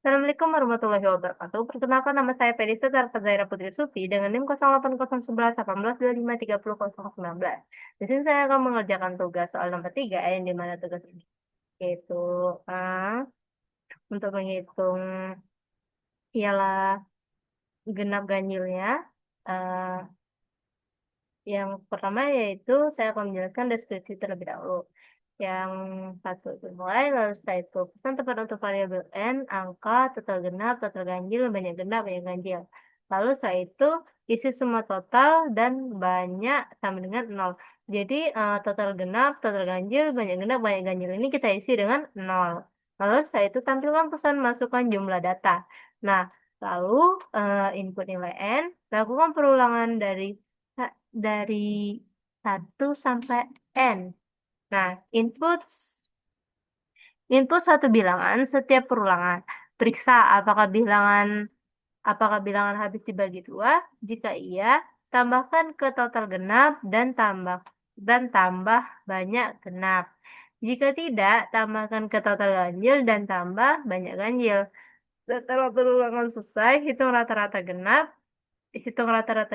Assalamualaikum warahmatullahi wabarakatuh. Perkenalkan nama saya Felicia Zaira Putri Sufi dengan NIM 08011118300019. Di sini saya akan mengerjakan tugas soal nomor 3 yang di mana tugas ini yaitu untuk menghitung ialah genap ganjilnya. Eh, yang pertama yaitu saya akan menjelaskan deskripsi terlebih dahulu. Yang satu itu mulai, lalu setelah itu pesan tepat untuk variabel n, angka, total genap, total ganjil, banyak genap, banyak ganjil. Lalu setelah itu isi semua total dan banyak sama dengan 0. Jadi total genap, total ganjil, banyak genap, banyak ganjil ini kita isi dengan 0. Lalu setelah itu tampilkan pesan masukkan jumlah data. Nah, lalu input nilai n, lakukan perulangan dari 1 sampai n. Nah, input satu bilangan setiap perulangan. Periksa apakah bilangan habis dibagi 2. Jika iya, tambahkan ke total genap dan tambah banyak genap. Jika tidak, tambahkan ke total ganjil dan tambah banyak ganjil. Setelah perulangan selesai, hitung rata-rata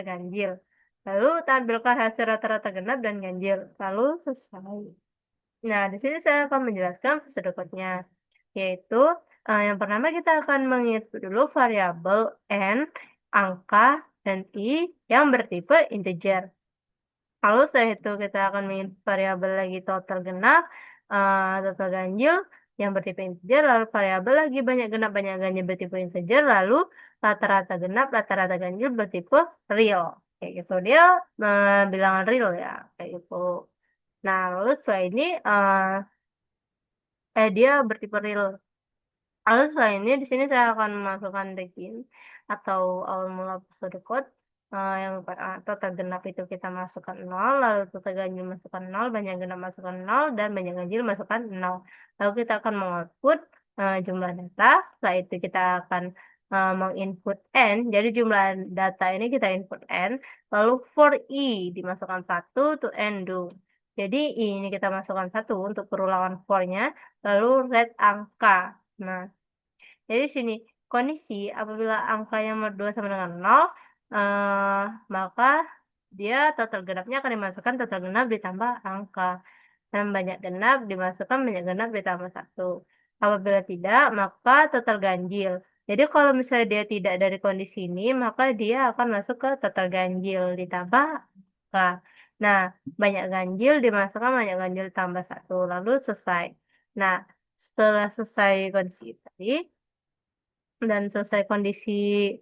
ganjil. Lalu tampilkan hasil rata-rata genap dan ganjil. Lalu selesai. Nah, di sini saya akan menjelaskan prosedur code-nya, yaitu yang pertama kita akan menginput dulu variabel n, angka, dan i yang bertipe integer. Lalu setelah itu kita akan menginput variabel lagi total genap, total ganjil yang bertipe integer, lalu variabel lagi banyak genap, banyak ganjil bertipe integer, lalu rata-rata genap, rata-rata ganjil bertipe real. Kayak gitu, dia bilangan real ya, kayak gitu. Nah, lalu setelah ini dia bertipe real. Lalu setelah ini di sini saya akan memasukkan begin atau awal mula episode code yang total genap itu kita masukkan 0, lalu total ganjil masukkan 0, banyak genap masukkan 0, dan banyak ganjil masukkan 0. Lalu kita akan mengoutput jumlah data. Setelah itu kita akan menginput n. Jadi jumlah data ini kita input n. Lalu for i dimasukkan 1 to n do. Jadi i ini kita masukkan 1 untuk perulangan for-nya. Lalu red angka. Nah, jadi sini kondisi apabila angka yang nomor 2 sama dengan 0, maka dia total genapnya akan dimasukkan total genap ditambah angka. Dan banyak genap dimasukkan banyak genap ditambah 1. Apabila tidak, maka total ganjil. Jadi kalau misalnya dia tidak dari kondisi ini, maka dia akan masuk ke total ganjil ditambah angka. Nah, banyak ganjil dimasukkan banyak ganjil tambah 1. Lalu selesai. Nah, setelah selesai kondisi tadi, dan selesai kondisi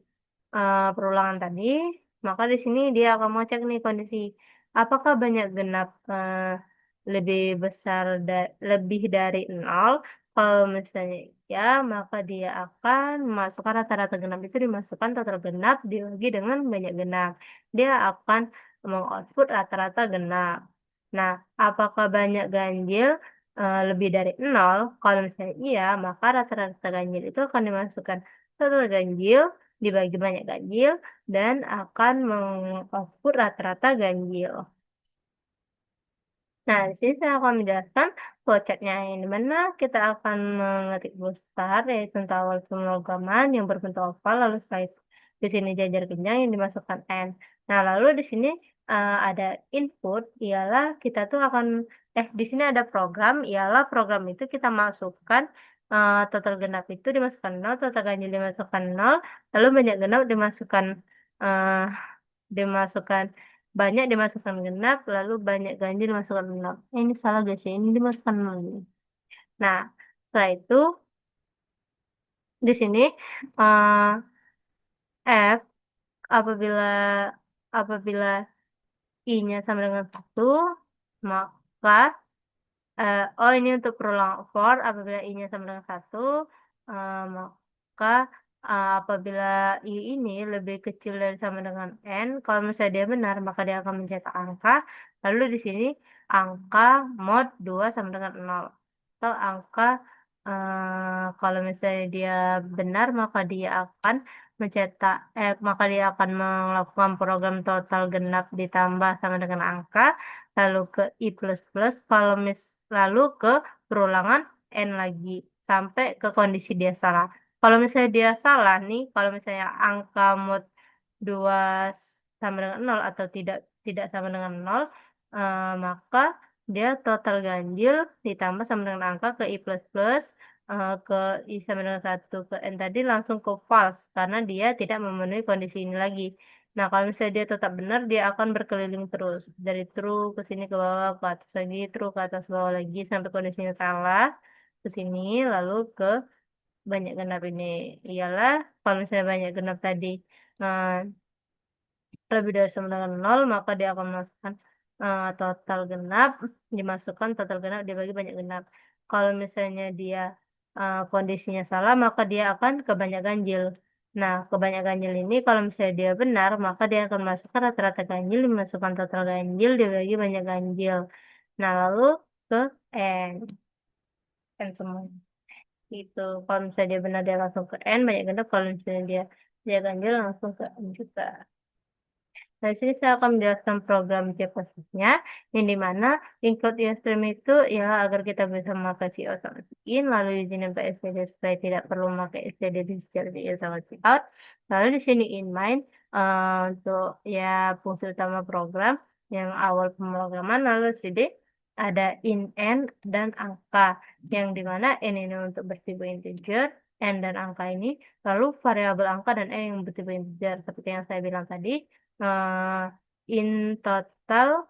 perulangan tadi, maka di sini dia akan mengecek nih kondisi apakah banyak genap lebih besar lebih dari 0. Kalau misalnya ya, maka dia akan memasukkan rata-rata genap itu dimasukkan total genap dibagi dengan banyak genap. Dia akan mengoutput rata-rata genap. Nah, apakah banyak ganjil lebih dari 0? Kalau misalnya iya, maka rata-rata ganjil itu akan dimasukkan total ganjil dibagi banyak ganjil dan akan mengoutput rata-rata ganjil. Nah, di sini saya akan menjelaskan flowchart-nya yang dimana kita akan mengetik dulu start yaitu untuk awal pemrograman yang berbentuk oval, lalu setelah itu di sini jajar genjang yang dimasukkan n. Nah, lalu di sini ada input ialah kita tuh akan di sini ada program ialah program itu kita masukkan total genap itu dimasukkan 0, total ganjil dimasukkan 0, lalu banyak genap uh, dimasukkan banyak dimasukkan genap, lalu banyak ganjil dimasukkan 0. Ini salah guys ya, ini dimasukkan 0 ini. Nah, setelah itu di sini uh, F apabila apabila I-nya sama dengan 1, maka ini untuk perulangan for apabila I-nya sama dengan 1, maka apabila I ini lebih kecil dari sama dengan N, kalau misalnya dia benar, maka dia akan mencetak angka. Lalu di sini angka mod 2 sama dengan 0. Atau angka, kalau misalnya dia benar, maka dia akan melakukan program total genap ditambah sama dengan angka, lalu ke I++, lalu ke perulangan N lagi, sampai ke kondisi dia salah. Kalau misalnya dia salah nih, kalau misalnya angka mod 2 sama dengan nol atau tidak tidak sama dengan nol, maka dia total ganjil ditambah sama dengan angka ke i plus plus, ke i sama dengan 1 ke n tadi langsung ke false karena dia tidak memenuhi kondisi ini lagi. Nah, kalau misalnya dia tetap benar, dia akan berkeliling terus dari true ke sini ke bawah, ke atas lagi, true ke atas bawah lagi sampai kondisinya salah ke sini lalu ke banyak genap ini. Iyalah kalau misalnya banyak genap tadi, eee, lebih dari sama dengan nol, maka dia akan memasukkan, total genap, dimasukkan total genap dibagi banyak genap. Kalau misalnya dia, kondisinya salah, maka dia akan ke banyak ganjil. Nah, ke banyak ganjil ini kalau misalnya dia benar, maka dia akan masukkan rata-rata ganjil, dimasukkan total ganjil, dibagi banyak ganjil. Nah, lalu ke N, N semua. Gitu. Kalau misalnya dia benar dia langsung ke N banyak genap, kalau misalnya dia ganjil langsung ke N juga. Nah, di sini saya akan menjelaskan program C prosesnya, yang di mana include stream itu ya agar kita bisa memakai CO sama in, lalu izinin PSDD supaya tidak perlu memakai STD di setiap in sama out. Lalu di sini in main untuk ya fungsi utama program yang awal pemrograman, lalu CD ada in n dan angka, yang di mana n ini untuk bertipe integer, n dan angka ini, lalu variabel angka dan n yang bertipe integer seperti yang saya bilang tadi. Eee, in total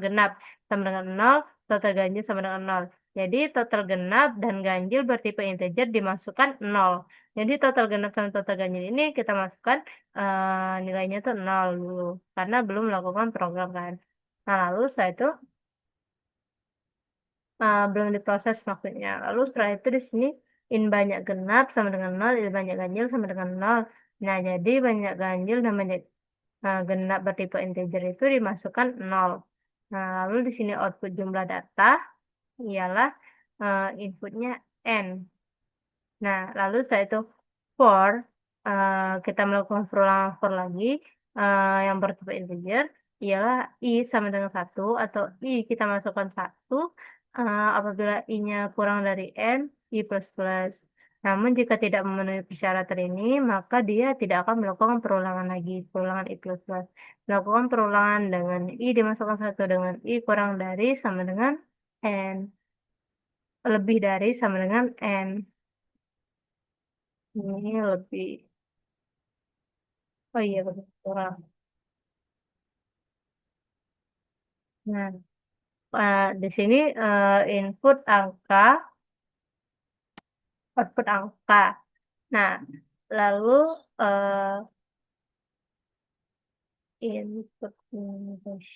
genap sama dengan nol, total ganjil sama dengan nol. Jadi total genap dan ganjil bertipe integer dimasukkan nol. Jadi total genap sama total ganjil ini kita masukkan, nilainya tuh nol dulu, karena belum melakukan program kan. Nah, lalu setelah itu, belum diproses maksudnya. Lalu setelah itu di sini in banyak genap sama dengan nol, in banyak ganjil sama dengan nol. Nah, jadi banyak ganjil dan banyak genap bertipe integer itu dimasukkan nol. Nah, lalu di sini output jumlah data ialah, inputnya N. Nah, lalu setelah itu for, kita melakukan perulangan for lagi, yang bertipe integer ialah i sama dengan 1 atau i kita masukkan 1, apabila i-nya kurang dari n, i plus plus. Namun jika tidak memenuhi persyaratan ini, maka dia tidak akan melakukan perulangan lagi, perulangan i plus plus. Melakukan perulangan dengan i dimasukkan 1 dengan i kurang dari sama dengan n, lebih dari sama dengan n. Ini lebih oh iya betul, kurang. Nah, di sini, input angka, output angka. Nah, lalu, input English,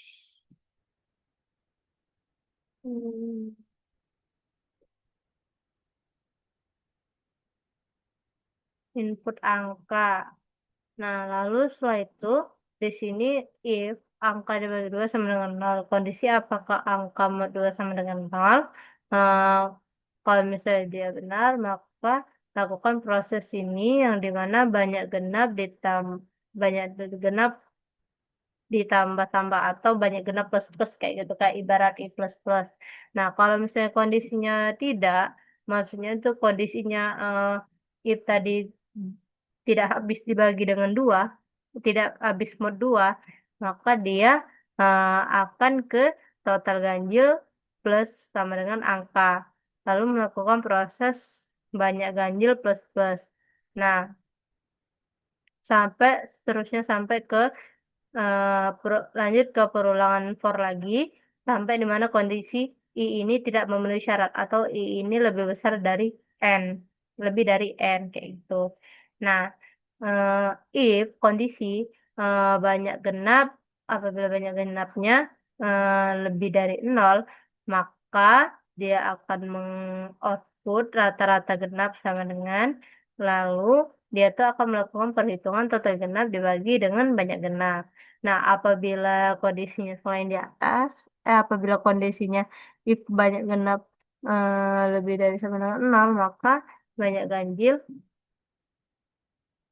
mmm, input angka. Nah, lalu setelah itu di sini if angka dibagi 2 sama dengan nol, kondisi apakah angka mod 2 sama dengan nol, eee, kalau misalnya dia benar, maka lakukan proses ini yang di mana banyak genap ditambah-tambah atau banyak genap plus-plus kayak gitu, kayak ibarat i plus plus. Nah, kalau misalnya kondisinya tidak, maksudnya itu kondisinya, if tadi tidak habis dibagi dengan 2, tidak habis mod 2, maka dia, akan ke total ganjil plus sama dengan angka, lalu melakukan proses banyak ganjil plus plus. Nah, sampai seterusnya sampai ke lanjut ke perulangan for lagi, sampai di mana kondisi I ini tidak memenuhi syarat atau I ini lebih besar dari N, lebih dari N, kayak gitu. Nah, if kondisi, banyak genap, apabila banyak genapnya, lebih dari nol, maka dia akan meng-output rata-rata genap sama dengan, lalu dia tuh akan melakukan perhitungan total genap dibagi dengan banyak genap. Nah, apabila kondisinya if banyak genap, lebih dari sama dengan nol, maka banyak ganjil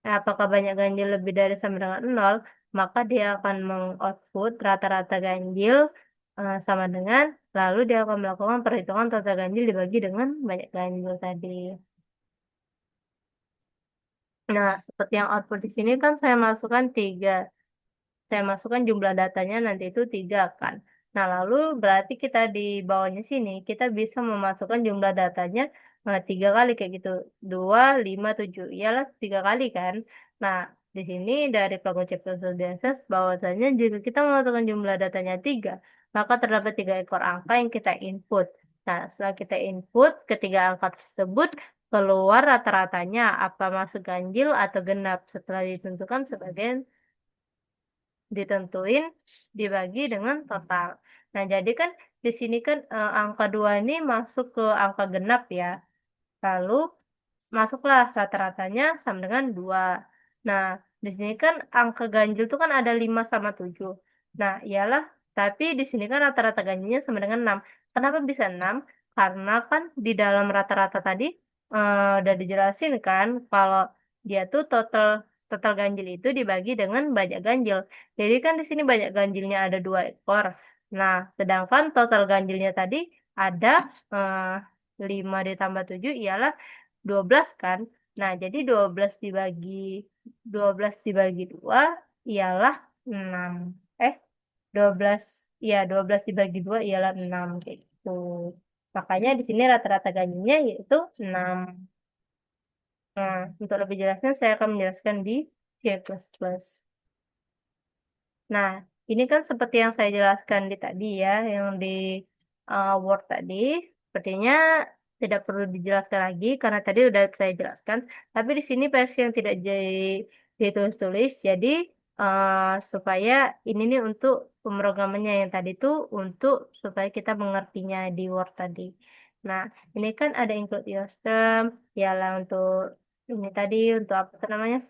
apakah banyak ganjil lebih dari sama dengan nol, maka dia akan meng-output rata-rata ganjil, sama dengan, lalu dia akan melakukan perhitungan total ganjil dibagi dengan banyak ganjil tadi. Nah, seperti yang output di sini kan saya masukkan 3. Saya masukkan jumlah datanya nanti itu 3 kan. Nah, lalu berarti kita di bawahnya sini, kita bisa memasukkan jumlah datanya 3 kali kayak gitu. 2, 5, 7. Iyalah 3 kali kan. Nah, di sini dari program C++ DSS bahwasanya jika kita memasukkan jumlah datanya 3, maka terdapat 3 ekor angka yang kita input. Nah, setelah kita input ketiga angka tersebut, keluar rata-ratanya apa masuk ganjil atau genap setelah ditentukan sebagai ditentuin dibagi dengan total. Nah, jadi kan di sini kan angka 2 ini masuk ke angka genap ya. Lalu masuklah rata-ratanya sama dengan 2. Nah, di sini kan angka ganjil itu kan ada 5 sama 7. Nah, iyalah, tapi di sini kan rata-rata ganjilnya sama dengan 6. Kenapa bisa 6? Karena kan di dalam rata-rata tadi udah dijelasin kan kalau dia tuh total total ganjil itu dibagi dengan banyak ganjil. Jadi kan di sini banyak ganjilnya ada 2 ekor. Nah, sedangkan total ganjilnya tadi ada 5 ditambah 7 ialah 12 kan. Nah, jadi 12 dibagi 2 ialah 6. Eh, 12 ya 12 dibagi 2 ialah 6 kayak gitu. Makanya di sini rata-rata ganjinya yaitu 6. Nah, untuk lebih jelasnya saya akan menjelaskan di C++. Nah, ini kan seperti yang saya jelaskan di tadi ya, yang di Word tadi, sepertinya tidak perlu dijelaskan lagi karena tadi udah saya jelaskan. Tapi di sini versi yang tidak ditulis-tulis, jadi supaya ini nih untuk pemrogramannya yang tadi tuh untuk supaya kita mengertinya di Word tadi. Nah, ini kan ada include your term, ya lah untuk ini tadi untuk apa tuh namanya?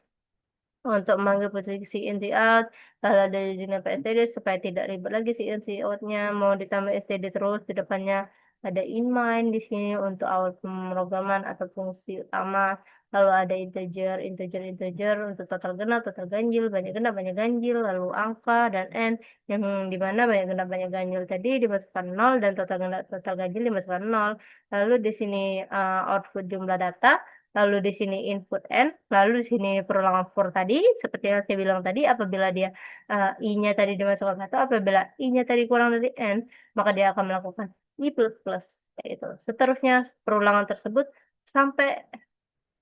Untuk memanggil posisi in the out, lalu ada izin PSTD supaya tidak ribet lagi si in si out-nya, mau ditambah STD terus di depannya ada in mind di sini untuk awal pemrograman atau fungsi utama, lalu ada integer untuk total genap, total ganjil, banyak ganjil, lalu angka dan n yang dimana banyak genap banyak ganjil tadi dimasukkan 0 dan total genap total ganjil dimasukkan 0. Lalu di sini output jumlah data. Lalu di sini input n, lalu di sini perulangan for tadi, seperti yang saya bilang tadi, apabila dia i-nya tadi dimasukkan 1, apabila i-nya tadi kurang dari n, maka dia akan melakukan i plus plus, kayak itu. Seterusnya perulangan tersebut sampai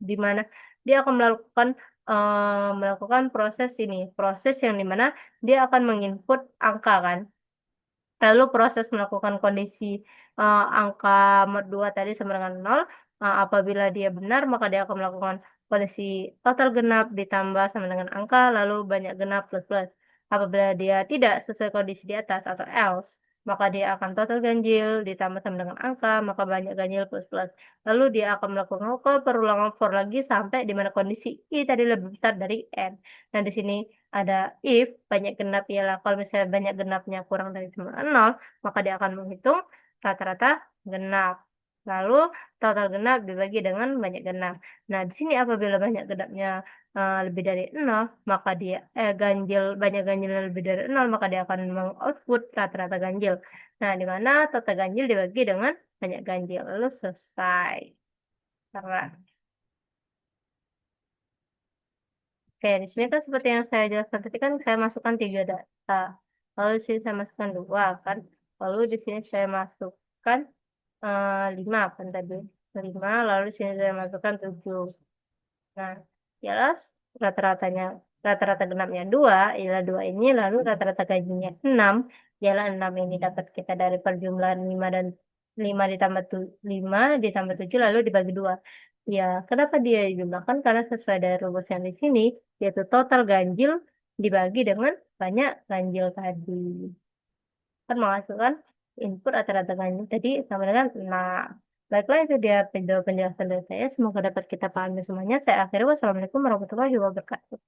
di mana dia akan melakukan proses ini, proses yang dimana dia akan menginput angka kan. Lalu proses melakukan kondisi angka mod 2 tadi sama dengan 0, apabila dia benar maka dia akan melakukan kondisi total genap ditambah sama dengan angka, lalu banyak genap plus plus. Apabila dia tidak sesuai kondisi di atas atau else, maka dia akan total ganjil ditambah sama dengan angka, maka banyak ganjil plus plus. Lalu dia akan melakukan perulangan for lagi sampai di mana kondisi i tadi lebih besar dari n. Nah, di sini ada if banyak genap ialah kalau misalnya banyak genapnya kurang dari sama 0, maka dia akan menghitung rata-rata genap. Lalu total genap dibagi dengan banyak genap. Nah, di sini apabila banyak genapnya lebih dari 0, maka dia ganjil banyak ganjilnya lebih dari 0, maka dia akan mengoutput rata-rata ganjil. Nah, di mana total ganjil dibagi dengan banyak ganjil. Lalu selesai. Karena Oke, di sini kan seperti yang saya jelaskan tadi kan saya masukkan 3 data. Lalu di sini saya masukkan 2 kan. Lalu di sini saya masukkan 5 kan tadi. 5, lalu di sini saya masukkan 7. Nah, jelas rata-ratanya rata-rata genapnya 2, ialah 2 ini, lalu rata-rata gajinya 6, ialah 6 ini dapat kita dari perjumlahan 5 dan 5 ditambah 5 ditambah 7 lalu dibagi 2. Ya, kenapa dia dijumlahkan? Karena sesuai dari rumus yang di sini, yaitu total ganjil dibagi dengan banyak ganjil tadi. Kan menghasilkan input rata-rata ganjil tadi sama dengan 6. Baiklah, itu dia penjelasan dari saya. Semoga dapat kita pahami semuanya. Saya akhiri. Wassalamualaikum warahmatullahi wabarakatuh.